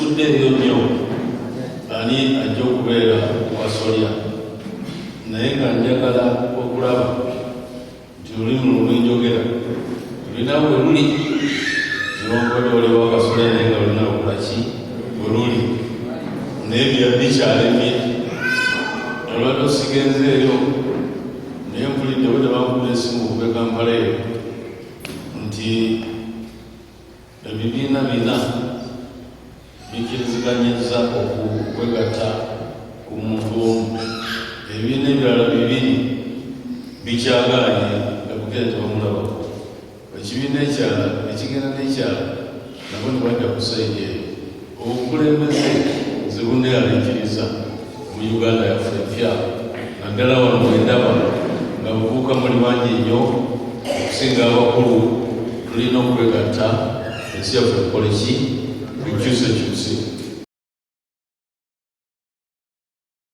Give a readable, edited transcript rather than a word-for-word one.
sifuddeeyo nnyo ani ajja okubeera wasolya naye nga njagala okulaba nti olulimi olwenjogera lulina bwe luli newankubadde waliwo akasolya naye nga lulina okulaki bwe luli naye bikyalemye olwadde osigenze eyo naye mpulidde bwe tebankubula esimu okube Kampala eyo nti ebibiina bina bikkiriziganyizza okwegatta ku muntu omu. Ebibiina ebirala bibiri bikyagaanye nga bugere tebamulabako. Ekibiina ekyala ekigenda n'ekyala nabo ne badda ku sayidi eyo. Obukulembeze zibunde aliikiriza mu Uganda yaffe empya naddala wano mwendaba nga bubuuka muli bangi nnyo okusinga abakulu tulina okwegatta ensi yaffe ekole ki ekyusekyuse.